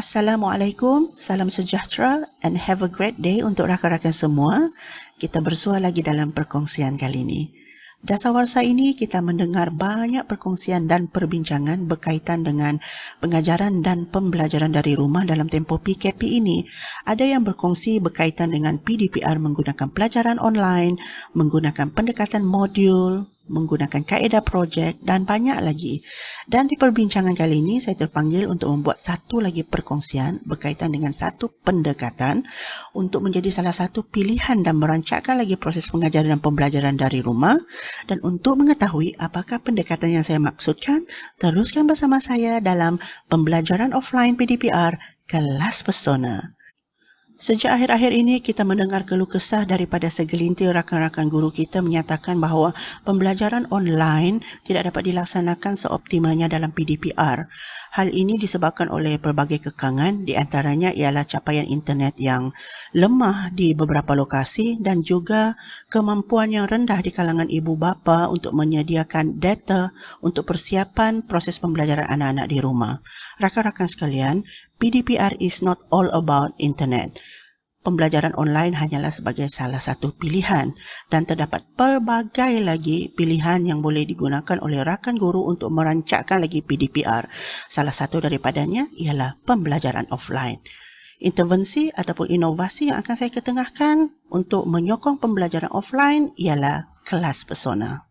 Assalamualaikum, salam sejahtera and have a great day untuk rakan-rakan semua. Kita bersua lagi dalam perkongsian kali ini. Dasawarsa ini kita mendengar banyak perkongsian dan perbincangan berkaitan dengan pengajaran dan pembelajaran dari rumah dalam tempoh PKP ini. Ada yang berkongsi berkaitan dengan PDPR menggunakan pelajaran online, menggunakan pendekatan modul, menggunakan kaedah projek dan banyak lagi. Dan di perbincangan kali ini saya terpanggil untuk membuat satu lagi perkongsian berkaitan dengan satu pendekatan untuk menjadi salah satu pilihan dan merancangkan lagi proses pengajaran dan pembelajaran dari rumah. Dan untuk mengetahui apakah pendekatan yang saya maksudkan, teruskan bersama saya dalam pembelajaran offline PDPR Kelas Pesona. Sejak akhir-akhir ini, kita mendengar keluh kesah daripada segelintir rakan-rakan guru kita menyatakan bahawa pembelajaran online tidak dapat dilaksanakan seoptimalnya dalam PDPR. Hal ini disebabkan oleh pelbagai kekangan, di antaranya ialah capaian internet yang lemah di beberapa lokasi dan juga kemampuan yang rendah di kalangan ibu bapa untuk menyediakan data untuk persiapan proses pembelajaran anak-anak di rumah. Rakan-rakan sekalian, PDPR is not all about internet. Pembelajaran online hanyalah sebagai salah satu pilihan dan terdapat pelbagai lagi pilihan yang boleh digunakan oleh rakan guru untuk merancangkan lagi PDPR. Salah satu daripadanya ialah pembelajaran offline. Intervensi ataupun inovasi yang akan saya ketengahkan untuk menyokong pembelajaran offline ialah Kelas Pesona.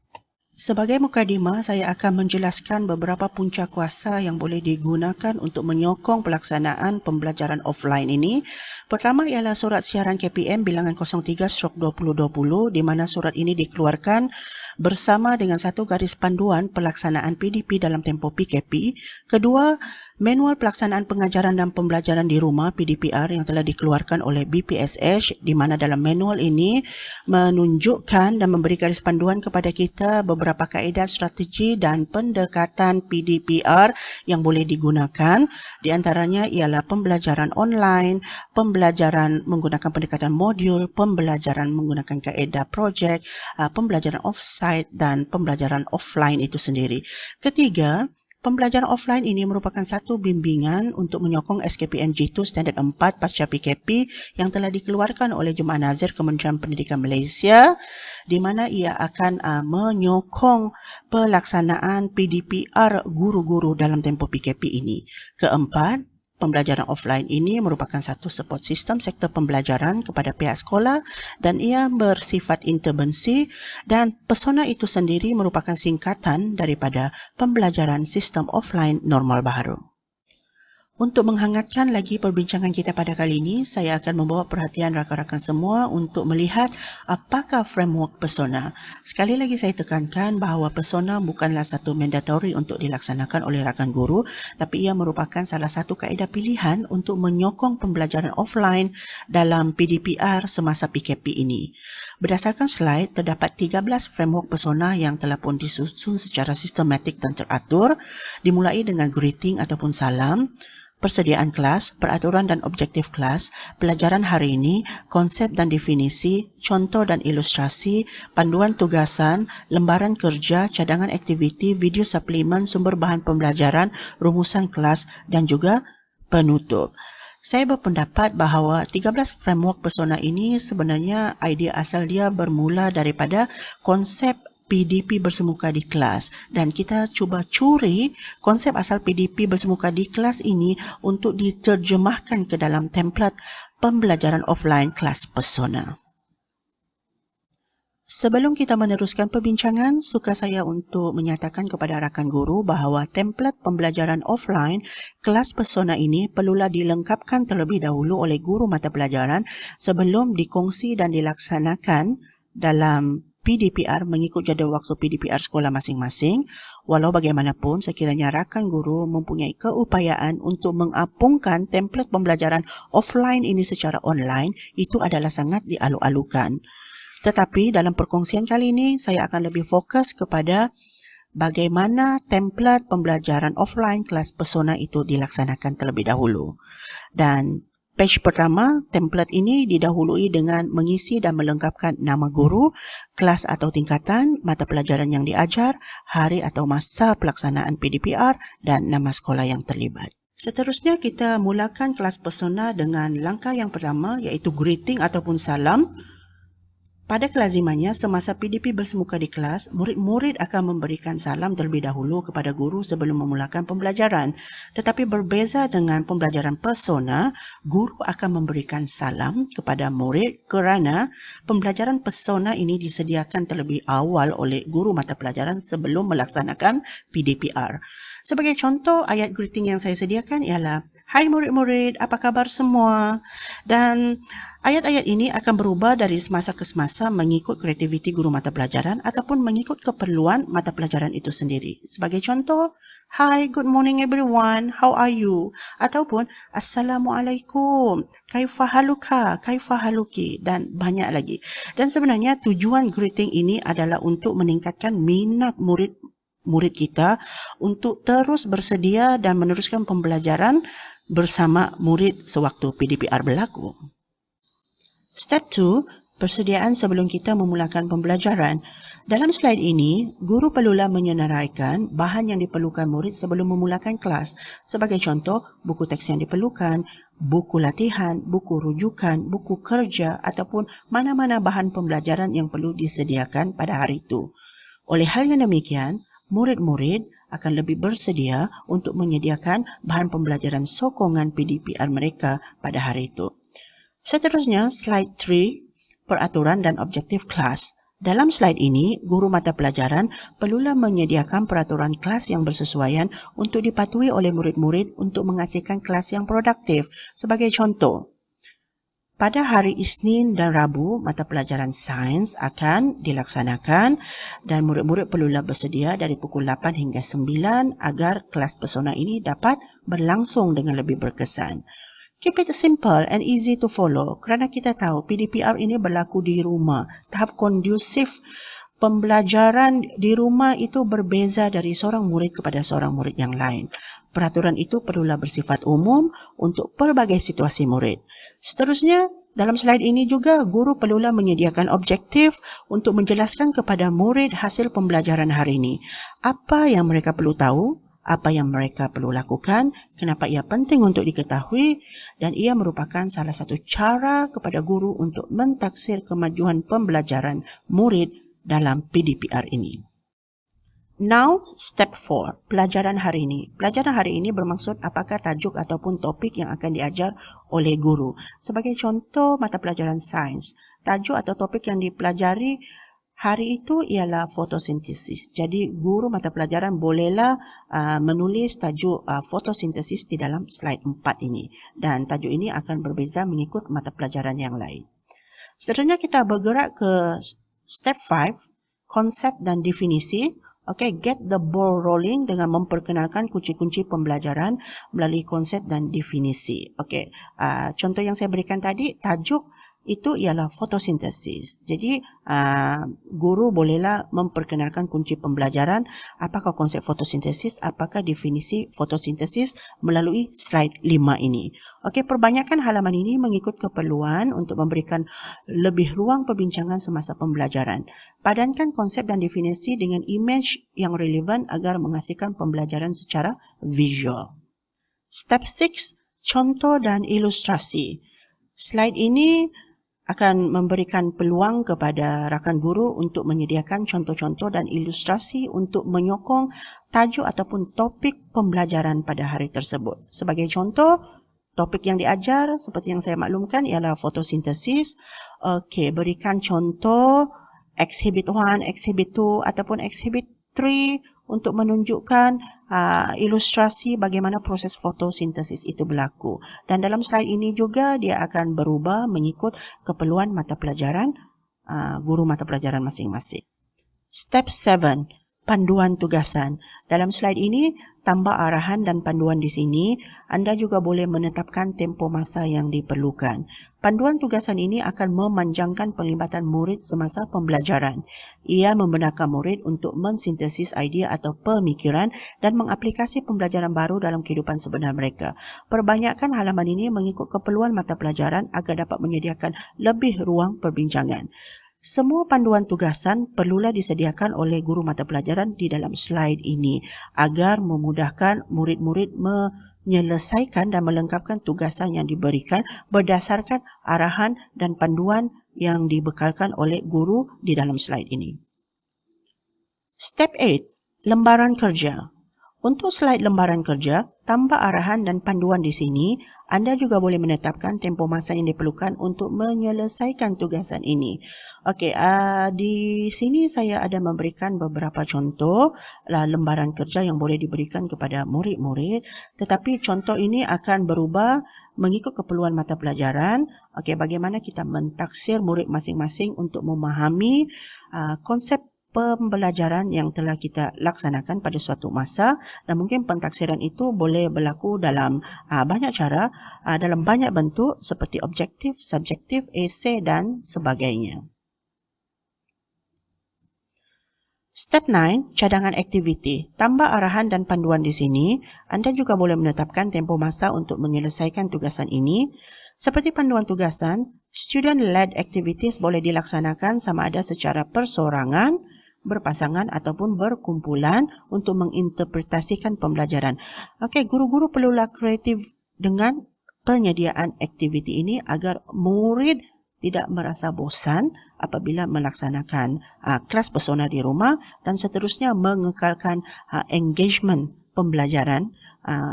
Sebagai mukadimah, saya akan menjelaskan beberapa punca kuasa yang boleh digunakan untuk menyokong pelaksanaan pembelajaran offline ini. Pertama ialah surat siaran KPM bilangan 03/2020 di mana surat ini dikeluarkan bersama dengan satu garis panduan pelaksanaan PDP dalam tempoh PKP. Kedua, manual pelaksanaan pengajaran dan pembelajaran di rumah PDPR yang telah dikeluarkan oleh BPSH di mana dalam manual ini menunjukkan dan memberi garis panduan kepada kita beberapa kaedah strategi dan pendekatan PDPR yang boleh digunakan. Di antaranya ialah pembelajaran online, pembelajaran menggunakan pendekatan modul, pembelajaran menggunakan kaedah projek, pembelajaran offsite dan pembelajaran offline itu sendiri. Ketiga, pembelajaran offline ini merupakan satu bimbingan untuk menyokong SKPM G2 Standard 4 pasca PKP yang telah dikeluarkan oleh Jemaah Nazir Kementerian Pendidikan Malaysia di mana ia akan menyokong pelaksanaan PDPR guru-guru dalam tempoh PKP ini. Keempat, pembelajaran offline ini merupakan satu support sistem sektor pembelajaran kepada pihak sekolah dan ia bersifat intervensi dan Pesona itu sendiri merupakan singkatan daripada pembelajaran sistem offline normal baharu. Untuk menghangatkan lagi perbincangan kita pada kali ini, saya akan membawa perhatian rakan-rakan semua untuk melihat apakah framework Pesona. Sekali lagi saya tekankan bahawa Pesona bukanlah satu mandatory untuk dilaksanakan oleh rakan guru, tapi ia merupakan salah satu kaedah pilihan untuk menyokong pembelajaran offline dalam PDPR semasa PKP ini. Berdasarkan slide, terdapat 13 framework Pesona yang telah pun disusun secara sistematik dan teratur, dimulai dengan greeting ataupun salam, persediaan kelas, peraturan dan objektif kelas, pelajaran hari ini, konsep dan definisi, contoh dan ilustrasi, panduan tugasan, lembaran kerja, cadangan aktiviti, video suplemen, sumber bahan pembelajaran, rumusan kelas dan juga penutup. Saya berpendapat bahawa 13 framework Pesona ini sebenarnya idea asal dia bermula daripada konsep PDP bersemuka di kelas dan kita cuba curi konsep asal PDP bersemuka di kelas ini untuk diterjemahkan ke dalam template pembelajaran offline kelas Pesona. Sebelum kita meneruskan perbincangan, suka saya untuk menyatakan kepada rakan guru bahawa template pembelajaran offline kelas Pesona ini perlulah dilengkapkan terlebih dahulu oleh guru mata pelajaran sebelum dikongsi dan dilaksanakan dalam PDPR mengikut jadual waktu PDPR sekolah masing-masing. Walau bagaimanapun, sekiranya rakan guru mempunyai keupayaan untuk mengapungkan template pembelajaran offline ini secara online, itu adalah sangat dialu-alukan. Tetapi dalam perkongsian kali ini, saya akan lebih fokus kepada bagaimana template pembelajaran offline kelas Pesona itu dilaksanakan terlebih dahulu. Dan page pertama, template ini didahului dengan mengisi dan melengkapkan nama guru, kelas atau tingkatan, mata pelajaran yang diajar, hari atau masa pelaksanaan PDPR dan nama sekolah yang terlibat. Seterusnya kita mulakan kelas persona dengan langkah yang pertama iaitu greeting ataupun salam. Pada kelazimannya, semasa PDP bersemuka di kelas, murid-murid akan memberikan salam terlebih dahulu kepada guru sebelum memulakan pembelajaran. Tetapi berbeza dengan pembelajaran persona, guru akan memberikan salam kepada murid kerana pembelajaran persona ini disediakan terlebih awal oleh guru mata pelajaran sebelum melaksanakan PDPR. Sebagai contoh, ayat greeting yang saya sediakan ialah, "Hai murid-murid, apa kabar semua?" Dan ayat-ayat ini akan berubah dari semasa ke semasa mengikut kreativiti guru mata pelajaran ataupun mengikut keperluan mata pelajaran itu sendiri. Sebagai contoh, "Hi, good morning everyone, how are you?" Ataupun, "Assalamualaikum, kaifa haluka, kaifa haluki?" Dan banyak lagi. Dan sebenarnya tujuan greeting ini adalah untuk meningkatkan minat murid kita untuk terus bersedia dan meneruskan pembelajaran bersama murid sewaktu PDPR berlaku. Step 2, persediaan sebelum kita memulakan pembelajaran. Dalam slide ini, guru perlulah menyenaraikan bahan yang diperlukan murid sebelum memulakan kelas. Sebagai contoh, buku teks yang diperlukan, buku latihan, buku rujukan, buku kerja ataupun mana-mana bahan pembelajaran yang perlu disediakan pada hari itu. Oleh hal yang demikian, murid-murid akan lebih bersedia untuk menyediakan bahan pembelajaran sokongan PDPR mereka pada hari itu. Seterusnya, slide 3, peraturan dan objektif kelas. Dalam slide ini, guru mata pelajaran perlulah menyediakan peraturan kelas yang bersesuaian untuk dipatuhi oleh murid-murid untuk menghasilkan kelas yang produktif. Sebagai contoh, pada hari Isnin dan Rabu, mata pelajaran sains akan dilaksanakan dan murid-murid perlulah bersedia dari pukul 8 hingga 9 agar kelas persona ini dapat berlangsung dengan lebih berkesan. Keep it simple and easy to follow kerana kita tahu PDPR ini berlaku di rumah. Tahap kondusif pembelajaran di rumah itu berbeza dari seorang murid kepada seorang murid yang lain. Peraturan itu perlulah bersifat umum untuk pelbagai situasi murid. Seterusnya, dalam slide ini juga guru perlulah menyediakan objektif untuk menjelaskan kepada murid hasil pembelajaran hari ini. Apa yang mereka perlu tahu, apa yang mereka perlu lakukan, kenapa ia penting untuk diketahui, dan ia merupakan salah satu cara kepada guru untuk mentaksir kemajuan pembelajaran murid dalam PDPR ini. Now, step 4, pelajaran hari ini. Pelajaran hari ini bermaksud apakah tajuk ataupun topik yang akan diajar oleh guru. Sebagai contoh, mata pelajaran sains. Tajuk atau topik yang dipelajari hari itu ialah fotosintesis. Jadi, guru mata pelajaran bolehlah menulis tajuk fotosintesis di dalam slide 4 ini. Dan tajuk ini akan berbeza mengikut mata pelajaran yang lain. Seterusnya kita bergerak ke step 5, konsep dan definisi. Okay, get the ball rolling dengan memperkenalkan kunci-kunci pembelajaran melalui konsep dan definisi. Okay, contoh yang saya berikan tadi, tajuk itu ialah fotosintesis. Jadi, guru bolehlah memperkenalkan kunci pembelajaran, apakah konsep fotosintesis, apakah definisi fotosintesis melalui slide 5 ini. Okey, perbanyakkan halaman ini mengikut keperluan untuk memberikan lebih ruang perbincangan semasa pembelajaran. Padankan konsep dan definisi dengan image yang relevan agar menghasilkan pembelajaran secara visual. Step 6, contoh dan ilustrasi. Slide ini akan memberikan peluang kepada rakan guru untuk menyediakan contoh-contoh dan ilustrasi untuk menyokong tajuk ataupun topik pembelajaran pada hari tersebut. Sebagai contoh, topik yang diajar seperti yang saya maklumkan ialah fotosintesis. Okey, berikan contoh exhibit 1, exhibit 2 ataupun exhibit 3 untuk menunjukkan ilustrasi bagaimana proses fotosintesis itu berlaku. Dan dalam slide ini juga dia akan berubah mengikut keperluan mata pelajaran guru mata pelajaran masing-masing. Step 7, panduan tugasan. Dalam slide ini, tambah arahan dan panduan di sini, anda juga boleh menetapkan tempoh masa yang diperlukan. Panduan tugasan ini akan memanjangkan penglibatan murid semasa pembelajaran. Ia membenarkan murid untuk mensintesis idea atau pemikiran dan mengaplikasi pembelajaran baru dalam kehidupan sebenar mereka. Perbanyakkan halaman ini mengikut keperluan mata pelajaran agar dapat menyediakan lebih ruang perbincangan. Semua panduan tugasan perlulah disediakan oleh guru mata pelajaran di dalam slide ini agar memudahkan murid-murid menyelesaikan dan melengkapkan tugasan yang diberikan berdasarkan arahan dan panduan yang dibekalkan oleh guru di dalam slide ini. Step 8, lembaran kerja. Untuk slide lembaran kerja, tanpa arahan dan panduan di sini, anda juga boleh menetapkan tempoh masa yang diperlukan untuk menyelesaikan tugasan ini. Okey, di sini saya ada memberikan beberapa contoh lembaran kerja yang boleh diberikan kepada murid-murid, tetapi contoh ini akan berubah mengikut keperluan mata pelajaran. Okey, bagaimana kita mentaksir murid masing-masing untuk memahami konsep pembelajaran yang telah kita laksanakan pada suatu masa, dan mungkin pentaksiran itu boleh berlaku dalam banyak cara, dalam banyak bentuk seperti objektif, subjektif, esei dan sebagainya. Step 9, cadangan aktiviti. Tanpa arahan dan panduan di sini, anda juga boleh menetapkan tempoh masa untuk menyelesaikan tugasan ini. Seperti panduan tugasan, student-led activities boleh dilaksanakan sama ada secara persorangan, berpasangan ataupun berkumpulan untuk menginterpretasikan pembelajaran. Okey, guru-guru perlulah kreatif dengan penyediaan aktiviti ini agar murid tidak merasa bosan apabila melaksanakan kelas pesona di rumah, dan seterusnya mengekalkan engagement pembelajaran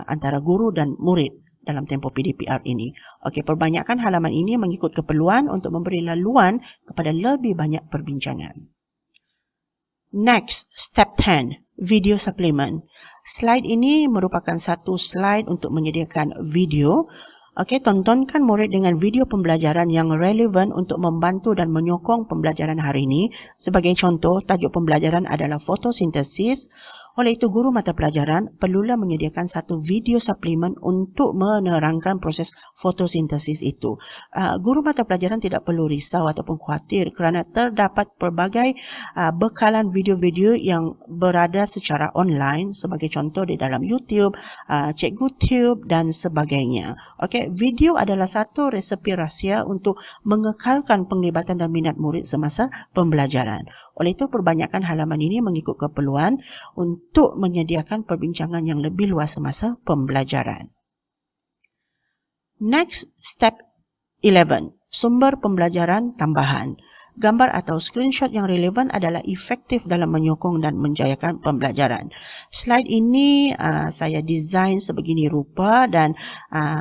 antara guru dan murid dalam tempoh PDPR ini. Okey, perbanyakkan halaman ini mengikut keperluan untuk memberi laluan kepada lebih banyak perbincangan. Next, step 10, video supplement. Slide ini merupakan satu slide untuk menyediakan video. Okey, tontonkan murid dengan video pembelajaran yang relevan untuk membantu dan menyokong pembelajaran hari ini. Sebagai contoh, tajuk pembelajaran adalah fotosintesis. Oleh itu, guru mata pelajaran perlulah menyediakan satu video suplemen untuk menerangkan proses fotosintesis itu. Guru mata pelajaran tidak perlu risau ataupun khawatir kerana terdapat pelbagai bekalan video-video yang berada secara online, sebagai contoh di dalam YouTube, CikguTube dan sebagainya. Okey, video adalah satu resepi rahsia untuk mengekalkan penglibatan dan minat murid semasa pembelajaran. Oleh itu, perbanyakkan halaman ini mengikut keperluan untuk menyediakan perbincangan yang lebih luas semasa pembelajaran. Next, step 11, sumber pembelajaran tambahan. Gambar atau screenshot yang relevan adalah efektif dalam menyokong dan menjayakan pembelajaran. Slide ini saya desain sebegini rupa, dan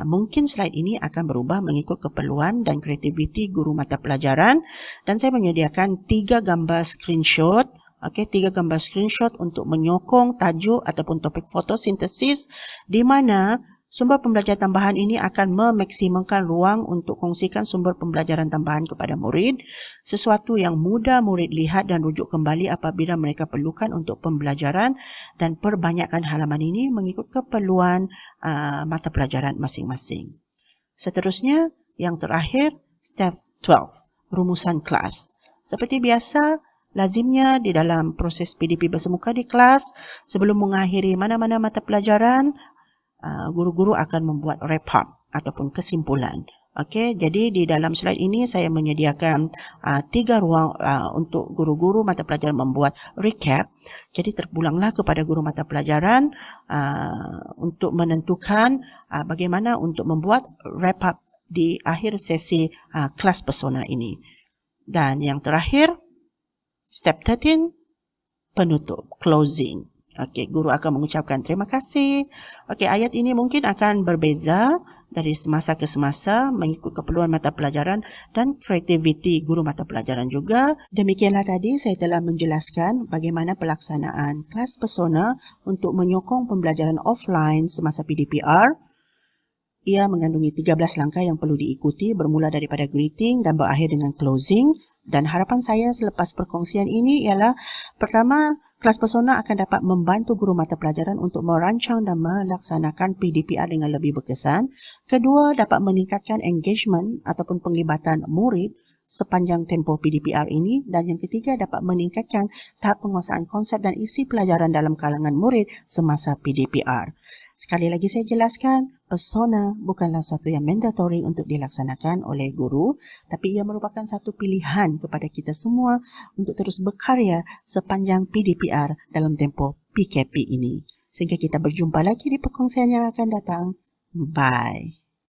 mungkin slide ini akan berubah mengikut keperluan dan kreativiti guru mata pelajaran, dan saya menyediakan 3 gambar screenshot. Okey, 3 gambar screenshot untuk menyokong tajuk ataupun topik fotosintesis, di mana sumber pembelajaran tambahan ini akan memaksimalkan ruang untuk kongsikan sumber pembelajaran tambahan kepada murid, sesuatu yang mudah murid lihat dan rujuk kembali apabila mereka perlukan untuk pembelajaran, dan perbanyakkan halaman ini mengikut keperluan mata pelajaran masing-masing. Seterusnya, yang terakhir, step 12, rumusan kelas. Seperti biasa, lazimnya di dalam proses PDP bersemuka di kelas, sebelum mengakhiri mana-mana mata pelajaran, guru-guru akan membuat wrap up ataupun kesimpulan. Okey, jadi di dalam slide ini saya menyediakan 3 ruang untuk guru-guru mata pelajaran membuat recap. Jadi terpulanglah kepada guru mata pelajaran untuk menentukan bagaimana untuk membuat wrap up di akhir sesi kelas pesona ini. Dan yang terakhir, step 13, penutup, closing. Okey, guru akan mengucapkan terima kasih. Okey, ayat ini mungkin akan berbeza dari semasa ke semasa mengikut keperluan mata pelajaran dan kreativiti guru mata pelajaran juga. Demikianlah tadi saya telah menjelaskan bagaimana pelaksanaan kelas pesona untuk menyokong pembelajaran offline semasa PDPR. Ia mengandungi 13 langkah yang perlu diikuti, bermula daripada greeting dan berakhir dengan closing. Dan harapan saya selepas perkongsian ini ialah, pertama, kelas pesona akan dapat membantu guru mata pelajaran untuk merancang dan melaksanakan PDPR dengan lebih berkesan. Kedua, dapat meningkatkan engagement ataupun penglibatan murid sepanjang tempoh PDPR ini. Dan yang ketiga, dapat meningkatkan tahap penguasaan konsep dan isi pelajaran dalam kalangan murid semasa PDPR. Sekali lagi saya jelaskan, pesona bukanlah sesuatu yang mandatory untuk dilaksanakan oleh guru, tapi ia merupakan satu pilihan kepada kita semua untuk terus berkarya sepanjang PDPR dalam tempoh PKP ini. Sehingga kita berjumpa lagi di perkongsian yang akan datang. Bye.